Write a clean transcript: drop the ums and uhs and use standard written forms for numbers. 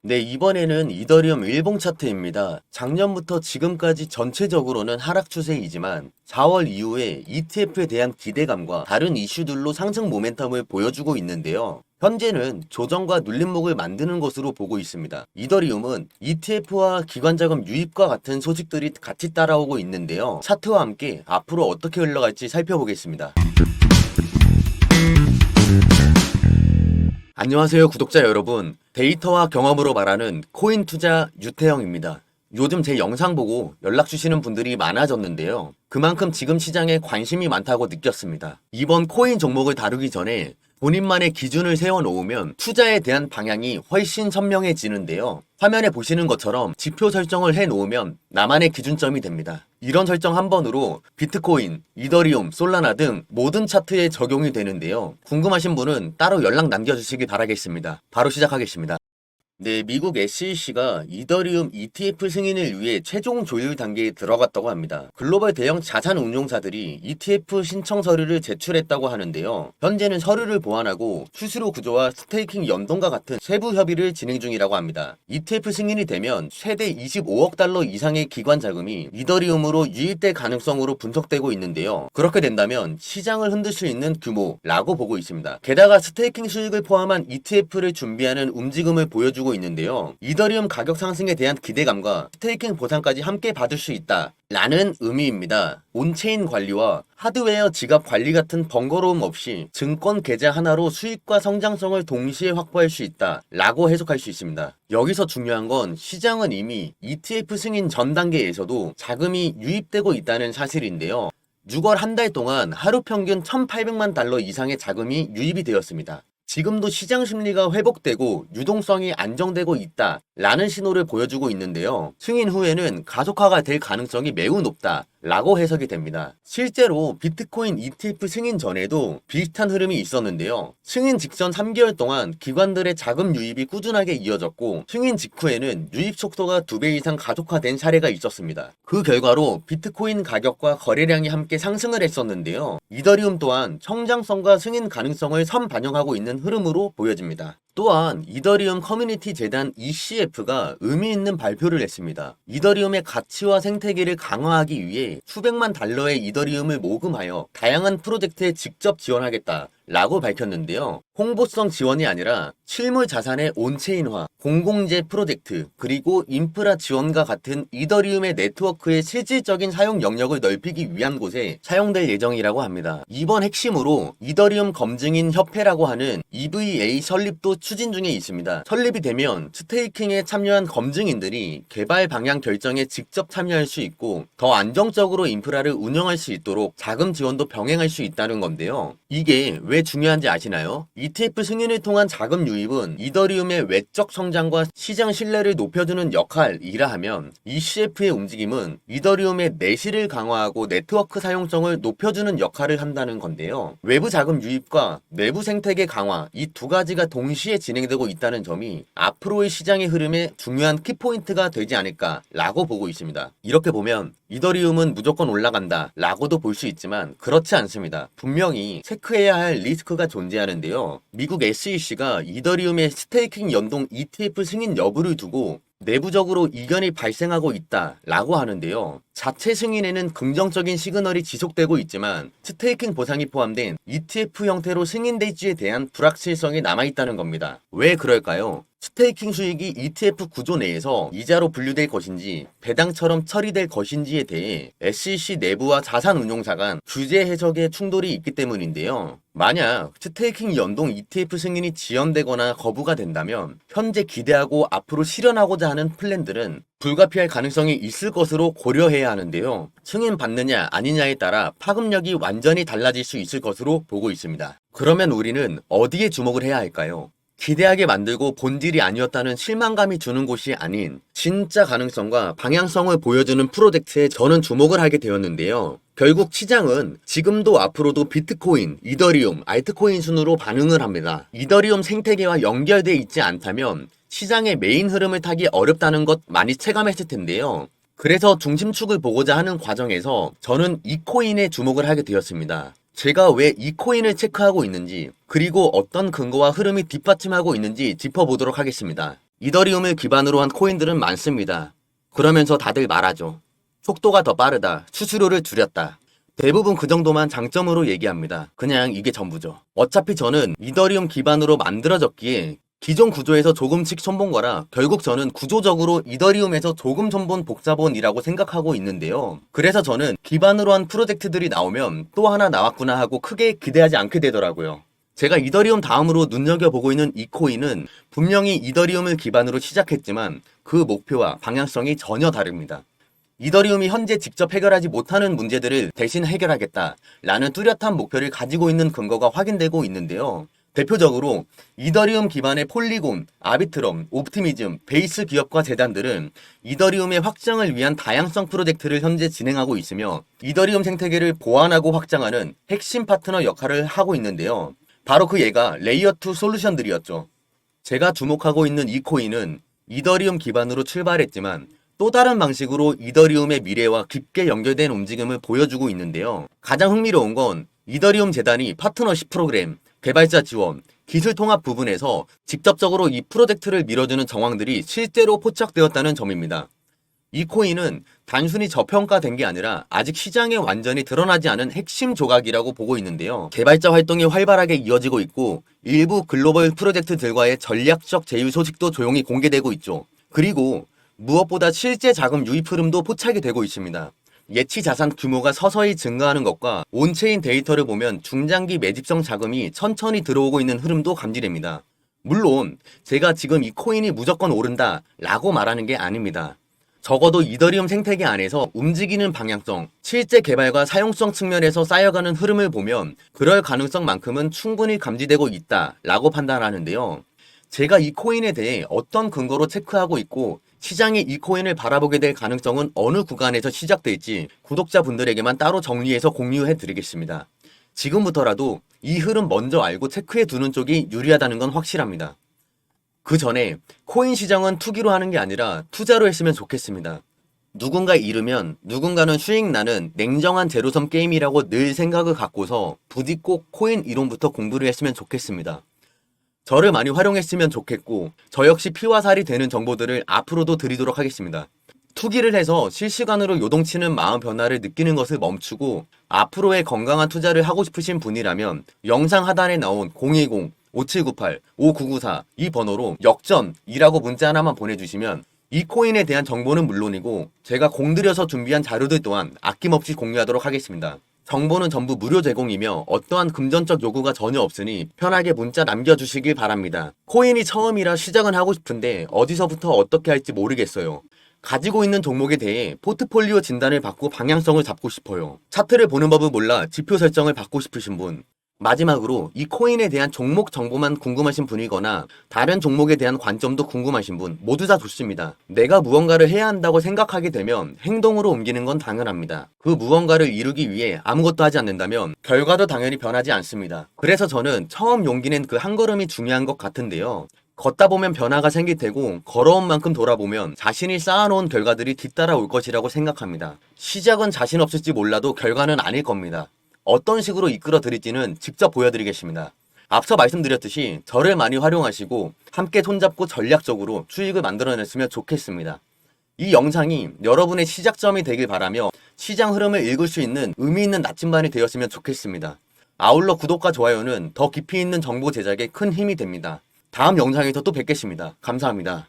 네, 이번에는 이더리움 일봉 차트입니다. 작년부터 지금까지 전체적으로는 하락 추세이지만 4월 이후에 ETF에 대한 기대감과 다른 이슈들로 상승 모멘텀을 보여주고 있는데요. 현재는 조정과 눌림목을 만드는 것으로 보고 있습니다. 이더리움은 ETF와 기관자금 유입과 같은 소식들이 같이 따라오고 있는데요. 차트와 함께 앞으로 어떻게 흘러갈지 살펴보겠습니다. 안녕하세요, 구독자 여러분. 데이터와 경험으로 말하는 코인 투자 유태영입니다. 요즘 제 영상 보고 연락 주시는 분들이 많아졌는데요. 그만큼 지금 시장에 관심이 많다고 느꼈습니다. 이번 코인 종목을 다루기 전에 본인만의 기준을 세워놓으면 투자에 대한 방향이 훨씬 선명해지는데요. 화면에 보시는 것처럼 지표 설정을 해놓으면 나만의 기준점이 됩니다. 이런 설정 한 번으로 비트코인, 이더리움, 솔라나 등 모든 차트에 적용이 되는데요. 궁금하신 분은 따로 연락 남겨주시기 바라겠습니다. 바로 시작하겠습니다. 네, 미국 SEC가 이더리움 ETF 승인을 위해 최종 조율 단계에 들어갔다고 합니다. 글로벌 대형 자산 운용사들이 ETF 신청 서류를 제출했다고 하는데요. 현재는 서류를 보완하고 수수료 구조와 스테이킹 연동과 같은 세부 협의를 진행 중이라고 합니다. ETF 승인이 되면 최대 25억 달러 이상의 기관 자금이 이더리움으로 유입될 가능성으로 분석되고 있는데요. 그렇게 된다면 시장을 흔들 수 있는 규모라고 보고 있습니다. 게다가 스테이킹 수익을 포함한 ETF를 준비하는 움직임을 보여주고 있는데요. 이더리움 가격 상승에 대한 기대감과 스테이킹 보상까지 함께 받을 수 있다 라는 의미입니다. 온체인 관리와 하드웨어 지갑 관리 같은 번거로움 없이 증권 계좌 하나로 수익과 성장성을 동시에 확보할 수 있다 라고 해석할 수 있습니다. 여기서 중요한 건 시장은 이미 ETF 승인 전 단계에서도 자금이 유입되고 있다는 사실인데요. 6월 한 달 동안 하루 평균 1,800만 달러 이상의 자금이 유입이 되었습니다. 지금도 시장 심리가 회복되고 유동성이 안정되고 있다 라는 신호를 보여주고 있는데요. 승인 후에는 가속화가 될 가능성이 매우 높다 라고 해석이 됩니다. 실제로 비트코인 ETF 승인 전에도 비슷한 흐름이 있었는데요. 승인 직전 3개월 동안 기관들의 자금 유입이 꾸준하게 이어졌고 승인 직후에는 유입 속도가 2배 이상 가속화된 사례가 있었습니다. 그 결과로 비트코인 가격과 거래량이 함께 상승을 했었는데요. 이더리움 또한 성장성과 승인 가능성을 선반영하고 있는 흐름으로 보여집니다. 또한 이더리움 커뮤니티 재단 ECF가 의미 있는 발표를 했습니다. 이더리움의 가치와 생태계를 강화하기 위해 수백만 달러의 이더리움을 모금하여 다양한 프로젝트에 직접 지원하겠다 라고 밝혔는데요. 홍보성 지원이 아니라 실물 자산의 온체인화, 공공재 프로젝트, 그리고 인프라 지원과 같은 이더리움의 네트워크의 실질적인 사용 영역을 넓히기 위한 곳에 사용될 예정이라고 합니다. 이번 핵심으로 이더리움 검증인 협회라고 하는 EVA 설립도 추진 중에 있습니다. 설립이 되면 스테이킹에 참여한 검증인들이 개발 방향 결정에 직접 참여할 수 있고 더 안정적으로 인프라를 운영할 수 있도록 자금 지원도 병행할 수 있다는 건데요. 이게 왜 중요한지 아시나요? ETF 승인을 통한 자금 유입은 이더리움의 외적 성장과 시장 신뢰를 높여주는 역할이라 하면 ECF의 움직임은 이더리움의 내실을 강화하고 네트워크 사용성을 높여주는 역할을 한다는 건데요. 외부 자금 유입과 내부 생태계 강화 이 두 가지가 동시에 진행되고 있다는 점이 앞으로의 시장의 흐름에 중요한 키포인트가 되지 않을까라고 보고 있습니다. 이렇게 보면 이더리움은 무조건 올라간다 라고도 볼 수 있지만 그렇지 않습니다. 분명히 체크해야 할 리스크가 존재하는데요. 미국 SEC가 이더리움의 스테이킹 연동 ETF 승인 여부를 두고 내부적으로 이견이 발생하고 있다 라고 하는데요. 자체 승인에는 긍정적인 시그널이 지속되고 있지만 스테이킹 보상이 포함된 ETF 형태로 승인될지에 대한 불확실성이 남아있다는 겁니다. 왜 그럴까요? 스테이킹 수익이 ETF 구조 내에서 이자로 분류될 것인지 배당처럼 처리될 것인지에 대해 SEC 내부와 자산운용사 간 규제 해석에 충돌이 있기 때문인데요. 만약 스테이킹 연동 ETF 승인이 지연되거나 거부가 된다면 현재 기대하고 앞으로 실현하고자 하는 플랜들은 불가피할 가능성이 있을 것으로 고려해야 하는데요. 승인 받느냐 아니냐에 따라 파급력이 완전히 달라질 수 있을 것으로 보고 있습니다. 그러면 우리는 어디에 주목을 해야 할까요? 기대하게 만들고 본질이 아니었다는 실망감이 주는 곳이 아닌 진짜 가능성과 방향성을 보여주는 프로젝트에 저는 주목을 하게 되었는데요. 결국 시장은 지금도 앞으로도 비트코인, 이더리움, 알트코인 순으로 반응을 합니다. 이더리움 생태계와 연결되어 있지 않다면 시장의 메인 흐름을 타기 어렵다는 것 많이 체감했을 텐데요. 그래서 중심축을 보고자 하는 과정에서 저는 이 코인에 주목을 하게 되었습니다. 제가 왜 이 코인을 체크하고 있는지 그리고 어떤 근거와 흐름이 뒷받침하고 있는지 짚어보도록 하겠습니다. 이더리움을 기반으로 한 코인들은 많습니다. 그러면서 다들 말하죠. 속도가 더 빠르다, 수수료를 줄였다. 대부분 그 정도만 장점으로 얘기합니다. 그냥 이게 전부죠. 어차피 저는 이더리움 기반으로 만들어졌기에 기존 구조에서 조금씩 손본 거라 결국 저는 구조적으로 이더리움에서 조금 손본 복사본이라고 생각하고 있는데요. 그래서 저는 기반으로 한 프로젝트들이 나오면 또 하나 나왔구나 하고 크게 기대하지 않게 되더라고요. 제가 이더리움 다음으로 눈여겨보고 있는 이 코인은 분명히 이더리움을 기반으로 시작했지만 그 목표와 방향성이 전혀 다릅니다. 이더리움이 현재 직접 해결하지 못하는 문제들을 대신 해결하겠다라는 뚜렷한 목표를 가지고 있는 근거가 확인되고 있는데요. 대표적으로 이더리움 기반의 폴리곤, 아비트럼, 옵티미즘, 베이스 기업과 재단들은 이더리움의 확장을 위한 다양성 프로젝트를 현재 진행하고 있으며 이더리움 생태계를 보완하고 확장하는 핵심 파트너 역할을 하고 있는데요. 바로 그 예가 레이어2 솔루션들이었죠. 제가 주목하고 있는 이 코인은 이더리움 기반으로 출발했지만 또 다른 방식으로 이더리움의 미래와 깊게 연결된 움직임을 보여주고 있는데요. 가장 흥미로운 건 이더리움 재단이 파트너십 프로그램, 개발자 지원, 기술 통합 부분에서 직접적으로 이 프로젝트를 밀어주는 정황들이 실제로 포착되었다는 점입니다. 이 코인은 단순히 저평가된 게 아니라 아직 시장에 완전히 드러나지 않은 핵심 조각이라고 보고 있는데요. 개발자 활동이 활발하게 이어지고 있고 일부 글로벌 프로젝트들과의 전략적 제휴 소식도 조용히 공개되고 있죠. 그리고 무엇보다 실제 자금 유입 흐름도 포착이 되고 있습니다. 예치 자산 규모가 서서히 증가하는 것과 온체인 데이터를 보면 중장기 매집성 자금이 천천히 들어오고 있는 흐름도 감지됩니다. 물론 제가 지금 이 코인이 무조건 오른다 라고 말하는 게 아닙니다. 적어도 이더리움 생태계 안에서 움직이는 방향성, 실제 개발과 사용성 측면에서 쌓여가는 흐름을 보면 그럴 가능성만큼은 충분히 감지되고 있다 라고 판단하는데요. 제가 이 코인에 대해 어떤 근거로 체크하고 있고 시장이 이 코인을 바라보게 될 가능성은 어느 구간에서 시작될지 구독자분들에게만 따로 정리해서 공유해 드리겠습니다. 지금부터라도 이 흐름 먼저 알고 체크해 두는 쪽이 유리하다는 건 확실합니다. 그 전에 코인 시장은 투기로 하는 게 아니라 투자로 했으면 좋겠습니다. 누군가 잃으면 누군가는 수익 나는 냉정한 제로섬 게임이라고 늘 생각을 갖고서 부디 꼭 코인 이론부터 공부를 했으면 좋겠습니다. 저를 많이 활용했으면 좋겠고 저 역시 피와 살이 되는 정보들을 앞으로도 드리도록 하겠습니다. 투기를 해서 실시간으로 요동치는 마음 변화를 느끼는 것을 멈추고 앞으로의 건강한 투자를 하고 싶으신 분이라면 영상 하단에 나온 010-5798-5994 이 번호로 역전이라고 문자 하나만 보내주시면 이 코인에 대한 정보는 물론이고 제가 공들여서 준비한 자료들 또한 아낌없이 공유하도록 하겠습니다. 정보는 전부 무료 제공이며 어떠한 금전적 요구가 전혀 없으니 편하게 문자 남겨주시길 바랍니다. 코인이 처음이라 시작은 하고 싶은데 어디서부터 어떻게 할지 모르겠어요. 가지고 있는 종목에 대해 포트폴리오 진단을 받고 방향성을 잡고 싶어요. 차트를 보는 법을 몰라 지표 설정을 받고 싶으신 분, 마지막으로 이 코인에 대한 종목 정보만 궁금하신 분이거나 다른 종목에 대한 관점도 궁금하신 분 모두 다 좋습니다. 내가 무언가를 해야 한다고 생각하게 되면 행동으로 옮기는 건 당연합니다. 그 무언가를 이루기 위해 아무것도 하지 않는다면 결과도 당연히 변하지 않습니다. 그래서 저는 처음 용기 낸 그 한 걸음이 중요한 것 같은데요. 걷다 보면 변화가 생길 테고 걸어온 만큼 돌아보면 자신이 쌓아놓은 결과들이 뒤따라올 것이라고 생각합니다. 시작은 자신 없을지 몰라도 결과는 아닐 겁니다. 어떤 식으로 이끌어 드릴지는 직접 보여드리겠습니다. 앞서 말씀드렸듯이 저를 많이 활용하시고 함께 손잡고 전략적으로 수익을 만들어냈으면 좋겠습니다. 이 영상이 여러분의 시작점이 되길 바라며 시장 흐름을 읽을 수 있는 의미 있는 나침반이 되었으면 좋겠습니다. 아울러 구독과 좋아요는 더 깊이 있는 정보 제작에 큰 힘이 됩니다. 다음 영상에서 또 뵙겠습니다. 감사합니다.